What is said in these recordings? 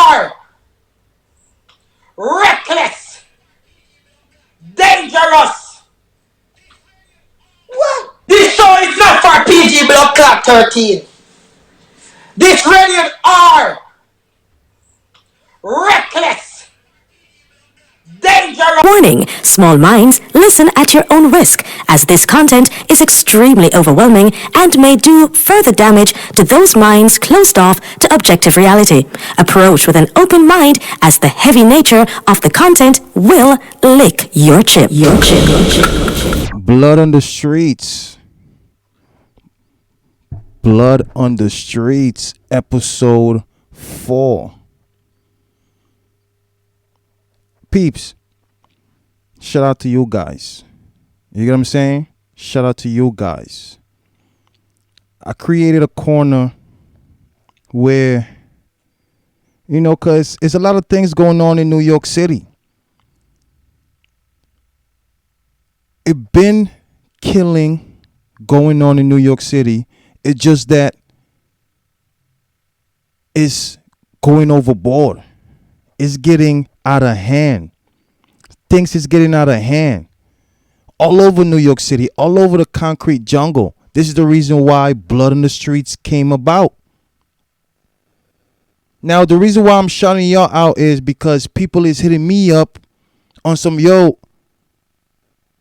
are reckless, dangerous. What? This show is not for PG Blood Clock 13. This rated R. Reckless, dangerous. Warning, small minds, listen at your own risk, as this content is extremely overwhelming and may do further damage to those minds closed off to objective reality. Approach with an open mind, as the heavy nature of the content will lick your chip. Blood on the streets. Blood on the Streets, episode 4. Peeps, shout out to you guys. You get what I'm saying? Shout out to you guys. I created a corner where, because there's a lot of things going on in New York City. It been killing going on in New York City. It's just that it's going overboard. It's getting out of hand. Things is getting out of hand. All over New York City, all over the concrete jungle. This is the reason why Blood on the Streets came about. Now, the reason why I'm shouting y'all out is because people is hitting me up on some,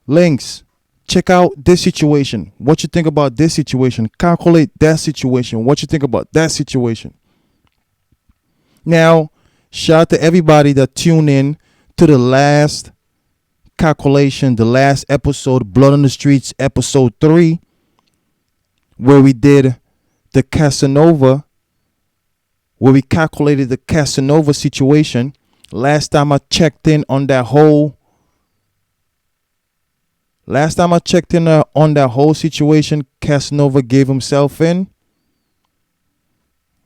links. Check out this situation. What you think about this situation? Calculate that situation. What you think about that situation? Now, shout out to everybody that tuned in to the last calculation, the last episode, Blood on the Streets, episode 3, where we did the Casanova, where we calculated the Casanova situation. Last time I checked in on that whole situation, Casanova gave himself in.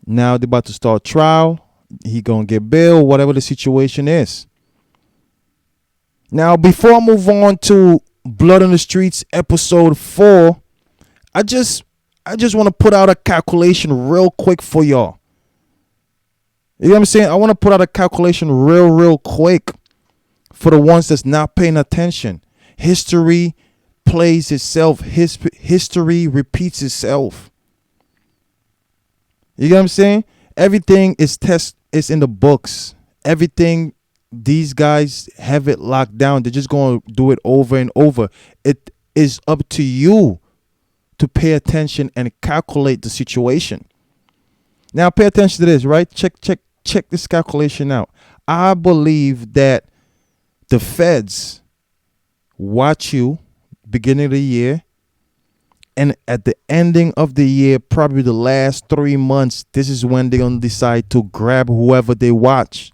Now they're about to start trial. He gonna get bail, whatever the situation is. Now, before I move on to Blood on the Streets episode 4, I just want to put out a calculation real quick for y'all. You know what I'm saying? I want to put out a calculation real quick for the ones that's not paying attention. History plays itself. History repeats itself. You get what I'm saying? Everything is in the books. Everything, these guys have it locked down. They're just going to do it over and over. It is up to you to pay attention and calculate the situation. Now, pay attention to this, right? Check this calculation out. I believe that the feds watch you beginning of the year, and at the ending of the year, probably the last 3 months, this is when they're going to decide to grab whoever they watch.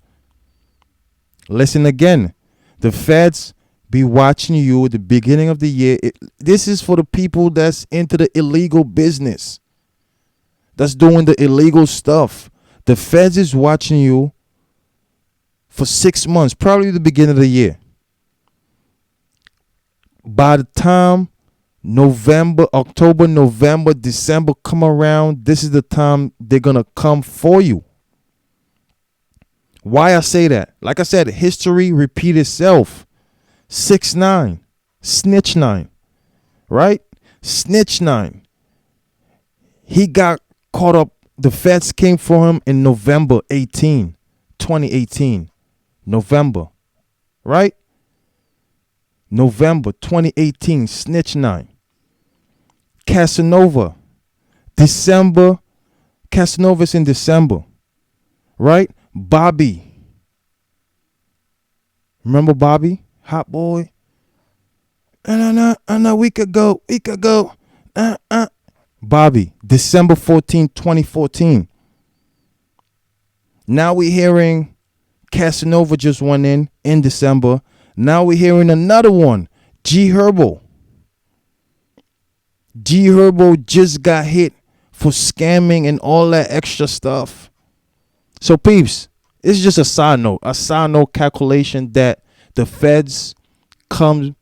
Listen again. The feds be watching you at the beginning of the year. This is for the people that's into the illegal business, that's doing the illegal stuff. The feds is watching you for 6 months, probably the beginning of the year. By the time October, November, December come around, this is the time they're going to come for you. Why I say that? Like I said, history repeat itself. 6ix9ine, Snitch 9, right? Snitch 9. He got caught up. The feds came for him in November 2018. November, right? November 2018, Snitch 9. Casanova, December. Casanova's in December, right? Bobby. Remember Bobby? Hot Boy? No, we could go. Bobby, December 14, 2014. Now we're hearing Casanova just went in December. Now we're hearing another one, G Herbo. G Herbo just got hit for scamming and all that extra stuff. So peeps, it's just a side note calculation that the feds come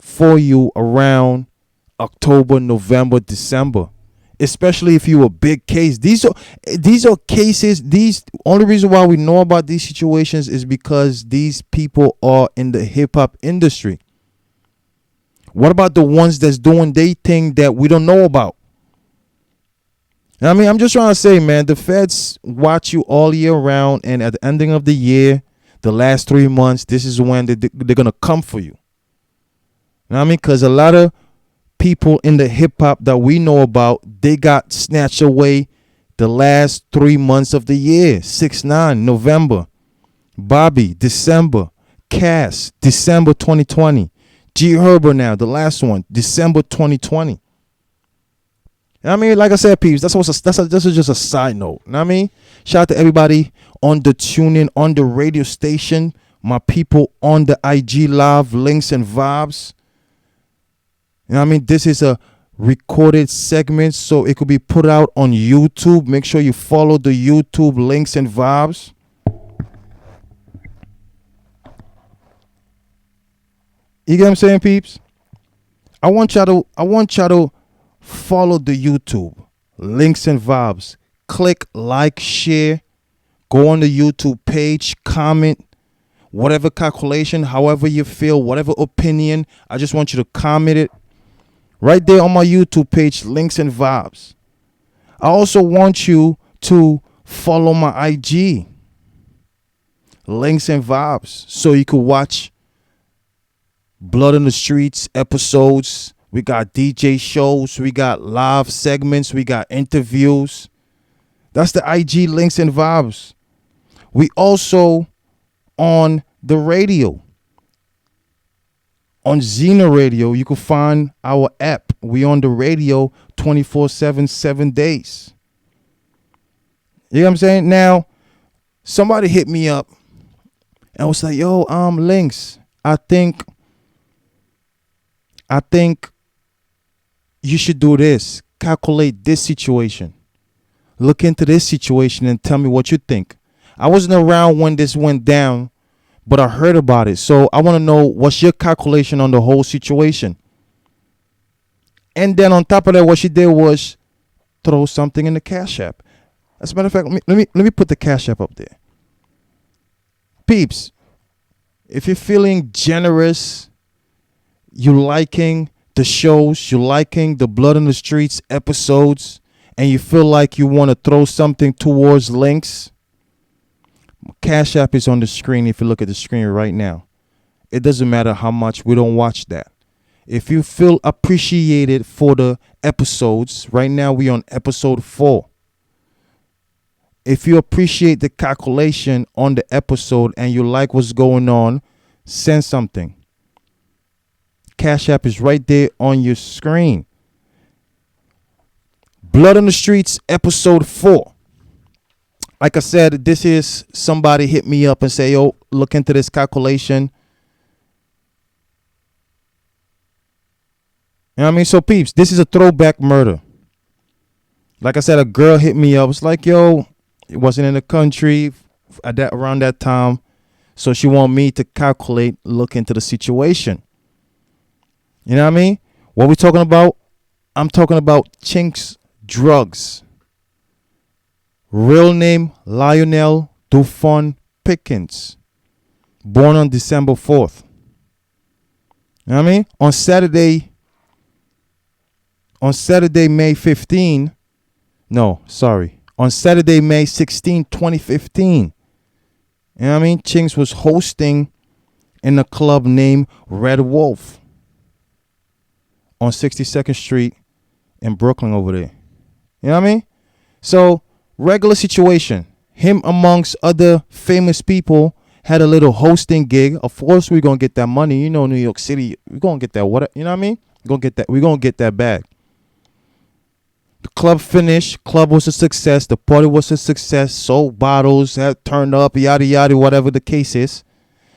for you around October, November, December. especially if you a big case. These are cases. These only reason why we know about these situations is because these people are in the hip hop industry. What about the ones that's doing their thing that we don't know about? I mean, I'm just trying to say, man, the feds watch you all year round, and at the ending of the year, the last 3 months, this is when they're gonna come for you. You know what I mean? Because a lot of people in the hip hop that we know about, they got snatched away the last 3 months of the year. 6ix9ine, November. Bobby, December. Cass, December 2020. G Herbo now, the last one, December 2020. I mean, like I said, peeps, this is just a side note. You know what I mean? Shout out to everybody on the tuning, on the radio station, my people on the IG Live, Links and Vibes. You know what I mean? This is a recorded segment, so it could be put out on YouTube. Make sure you follow the YouTube Links and Vibes. You get what I'm saying, peeps? I want y'all to follow the YouTube Links and Vibes. Click like, share, go on the YouTube page, comment, whatever calculation, however you feel, whatever opinion. I just want you to comment it right there on my YouTube page, Links and Vibes. I also want you to follow my IG, Links and Vibes, so you can watch Blood in the Streets episodes. We got DJ shows. We got live segments. We got interviews. That's the IG Links and Vibes. We also on the radio. On Xena Radio, you can find our app. We on the radio 24/7, 7 days. You know what I'm saying? Now, somebody hit me up and was like, yo, Links, I think you should do this. Calculate this situation. Look into this situation and tell me what you think. I wasn't around when this went down, but I heard about it. So I want to know, what's your calculation on the whole situation? And then on top of that, what she did was throw something in the Cash App. As a matter of fact, let me put the Cash App up there. Peeps, if you're feeling generous, you liking the shows, you liking the Blood in the Streets episodes, and you feel like you want to throw something towards Links, Cash App is on the screen. If you look at the screen right now, it doesn't matter how much, we don't watch that. If you feel appreciated for the episodes, right now we on episode 4. If you appreciate the calculation on the episode and you like what's going on, send something. Cash App is right there on your screen. Blood on the Streets, episode 4. Like I said, this is somebody hit me up and say, yo, look into this calculation. You know what I mean? So, peeps, this is a throwback murder. Like I said, a girl hit me up. It's like, yo, it wasn't in the country around that time. So she want me to calculate, look into the situation. You know what I mean? What we talking about? I'm talking about Chinx Drugs. Real name, Lionel Dufon Pickens. Born on December 4th. You know what I mean? On Saturday, May 15. No, sorry. On Saturday, May 16, 2015. You know what I mean? Chinx was hosting in a club named Red Wolf on 62nd Street in Brooklyn over there. You know what I mean? So, regular situation. Him amongst other famous people had a little hosting gig. Of course, we're going to get that money. You know, New York City, we're going to get that. What? You know what I mean? We're going to get that bag. The club finished. Club was a success. The party was a success. Sold bottles, had turned up, yada, yada, whatever the case is.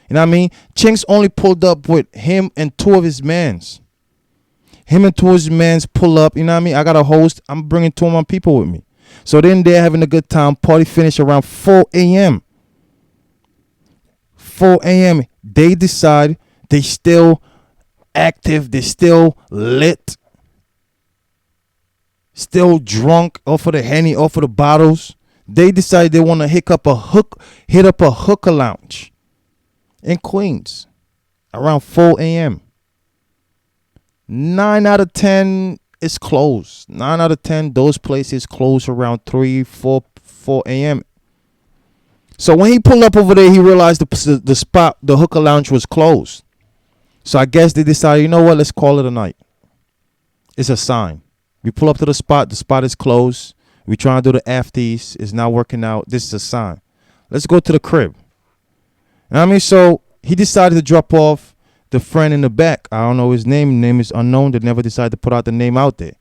You know what I mean? Chinx only pulled up with him and 2 of his mans. Him and 2 of his mans pull up. You know what I mean? I got a host. I'm bringing 2 of my people with me. So then they're having a good time. Party finished around 4 a.m. 4 a.m. They decide they still active. They still lit. still drunk off of the Henny, off of the bottles. They decide they want to hit up a hookah lounge in Queens around 4 a.m. 9 out of 10 is closed. 9 out of 10, those places close around 3, 4 a.m. So when he pulled up over there, he realized the spot, the hookah lounge, was closed. So I guess they decided, you know what, let's call it a night. It's a sign. We pull up to the spot is closed. We trying to do the afties, it's not working out. This is a sign. Let's go to the crib. You know what I mean? So he decided to drop off the friend in the back. I don't know his name. His name is unknown. They never decided to put out the name out there.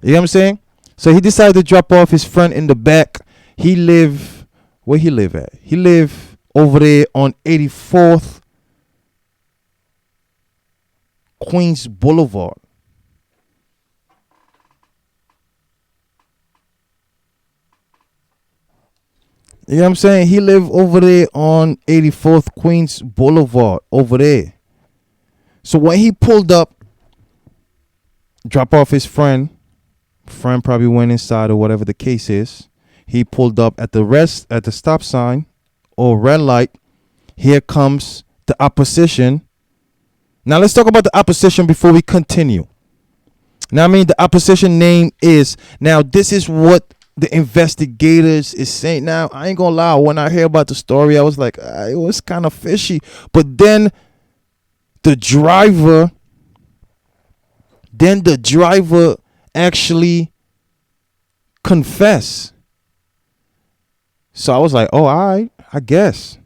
You know what I'm saying? So he decided to drop off his friend in the back. Where he live at? He live over there on 84th Queens Boulevard. You know what I'm saying? He live over there on 84th Queens Boulevard over there. So when he pulled up, drop off his friend probably went inside or whatever the case is. He pulled up at the stop sign or red light. Here comes the opposition. Now let's talk about the opposition before we continue. Now I mean the opposition name is, now this is what the investigators is saying. Now I ain't gonna lie, when I hear about the story, I was like, it was kind of fishy. But then the driver actually confessed. So I was like, oh, all right, I guess.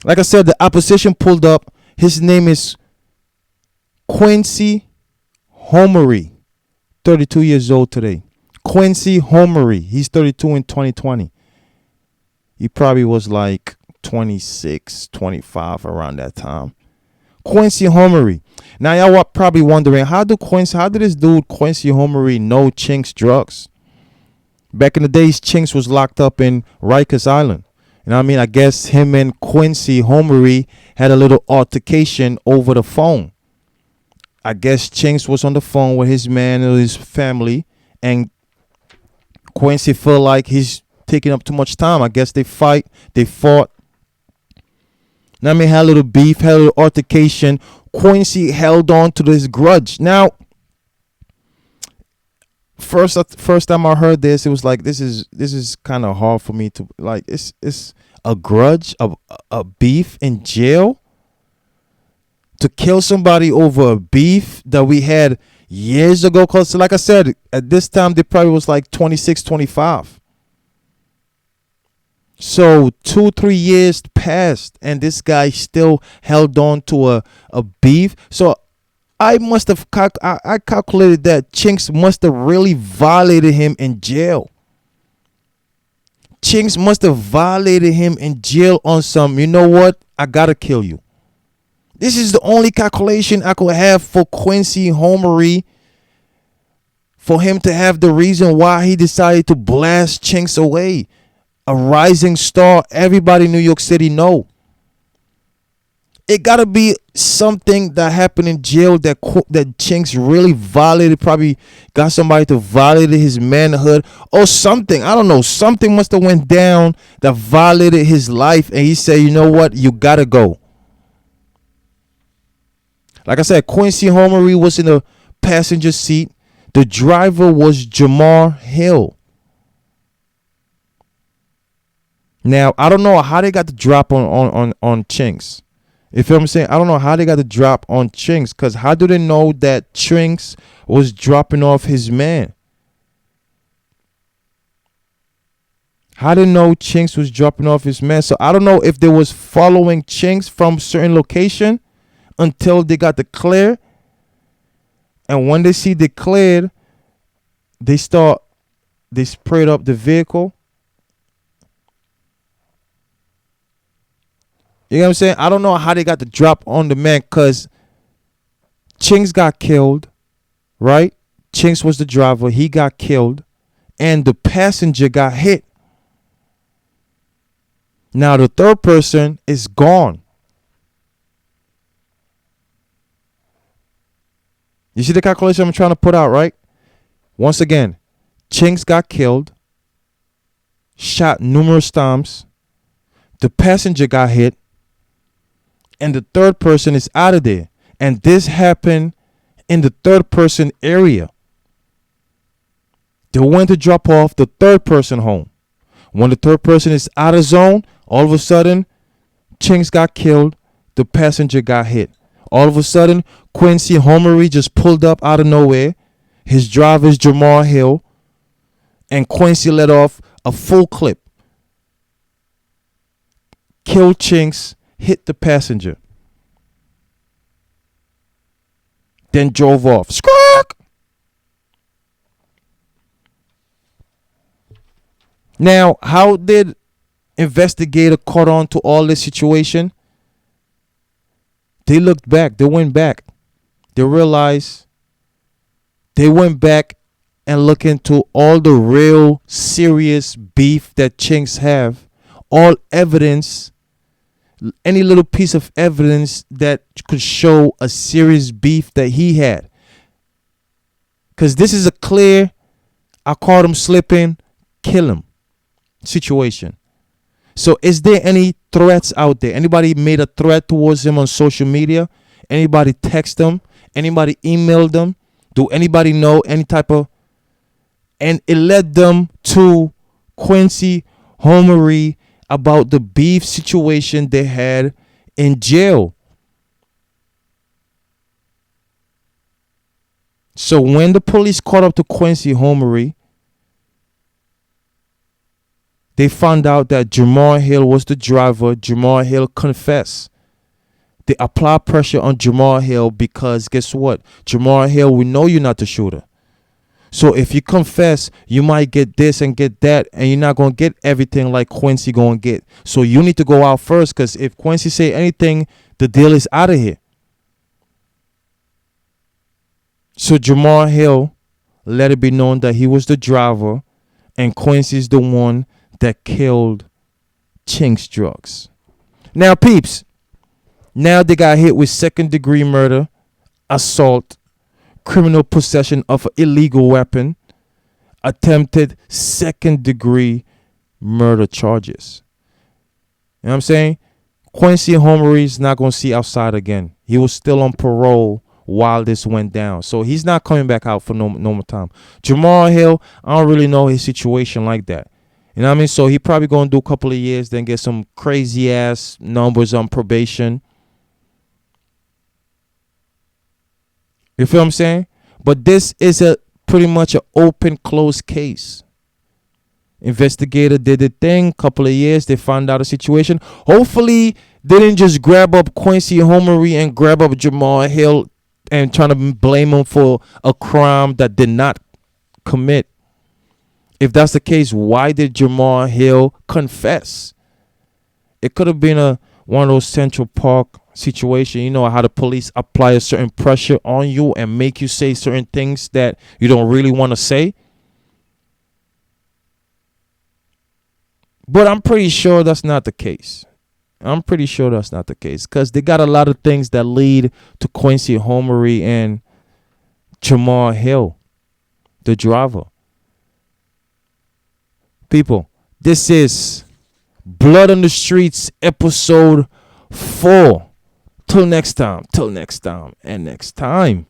Like I said, the opposition pulled up. His name is Quincy Homery, 32 years old today. Quincy Homery. He's 32 in 2020. He probably was like 26, 25 around that time. Quincy Homery. Now y'all are probably wondering, how did this dude Quincy Homery know Chinx drugs? Back in the days, Chinx was locked up in Rikers Island. You know what I mean? I guess him and Quincy Homery had a little altercation over the phone. I guess Chinx was on the phone with his man or his family, and Quincy felt like he's taking up too much time. I guess they fought. You know what I mean? Had a little beef, had a little altercation. Quincy held on to this grudge. Now, first time I heard this, it was like, this is kind of hard for me to, like, it's a grudge, a beef in jail, to kill somebody over a beef that we had years ago. Because like I said, at this time they probably was like 26, 25. So 2-3 years passed and this guy still held on to a beef. So I must have I calculated that Chinx must have really violated him in jail. Chinx must have violated him in jail on some, you know what, I gotta kill you. This is the only calculation I could have for Quincy Homery, for him to have the reason why he decided to blast Chinx away. A rising star, everybody in New York City know. It gotta be something that happened in jail that Chinx really violated. Probably got somebody to violate his manhood or something. I don't know. Something must have went down that violated his life, and he said, "You know what? You gotta go." Like I said, Quincy Homery was in the passenger seat. The driver was Jamar Hill. Now, I don't know how they got the drop on Chinx. You feel what I'm saying? I don't know how they got the drop on Chinx, because how do they know that Chinx was dropping off his man? How did they know Chinx was dropping off his man? So I don't know if they was following Chinx from certain location until they got the clear. And when they see the cleared, they sprayed up the vehicle. You know what I'm saying? I don't know how they got the drop on the man, because Chinx got killed, right? Chinx was the driver. He got killed. And the passenger got hit. Now the third person is gone. You see the calculation I'm trying to put out, right? Once again, Chinks got killed, shot numerous times. The passenger got hit, and the third person is out of there. And this happened in the third person area. They went to drop off the third person home. When the third person is out of zone, all of a sudden, Chinks got killed, the passenger got hit. All of a sudden, Quincy Homery just pulled up out of nowhere. His driver is Jamar Hill, and Quincy let off a full clip. Killed Chinks, hit the passenger. Then drove off. Squawk! Now, how did investigator caught on to all this situation? They looked back. They went back. They realized they went back and looked into all the real serious beef that Chinks have. All evidence, any little piece of evidence that could show a serious beef that he had. Because this is a clear, I caught him slipping, kill him situation. So is there any threats out there? Anybody made a threat towards him on social media? Anybody text him? Anybody emailed them? Do anybody know any type of... And it led them to Quincy Homery about the beef situation they had in jail. So when the police caught up to Quincy Homery, they found out that Jamar Hill was the driver. Jamar Hill confessed. They applied pressure on Jamar Hill because guess what? Jamar Hill, we know you're not the shooter. So if you confess, you might get this and get that, and you're not going to get everything like Quincy going to get. So you need to go out first, because if Quincy say anything, the deal is out of here. So Jamar Hill let it be known that he was the driver, and Quincy's the one that killed Chinks Drugs. Now, peeps, now they got hit with second-degree murder, assault, criminal possession of an illegal weapon, attempted second-degree murder charges. You know what I'm saying? Quincy Homery is not going to see outside again. He was still on parole while this went down. So he's not coming back out for no more time. Jamar Hill, I don't really know his situation like that. You know what I mean? So he probably going to do a couple of years, then get some crazy ass numbers on probation. You feel what I'm saying? But this is a pretty much an open, closed case. Investigator did the thing, couple of years, they found out a situation. Hopefully, they didn't just grab up Quincy Homery and grab up Jamar Hill and trying to blame him for a crime that did not commit. If that's the case, why did Jamar Hill confess? It could have been one of those Central Park situation. You know how the police apply a certain pressure on you and make you say certain things that you don't really want to say. But I'm pretty sure that's not the case. Because they got a lot of things that lead to Quincy Homery and Jamar Hill, the driver. People, this is Blood on the Streets episode 4. Till next time, and next time.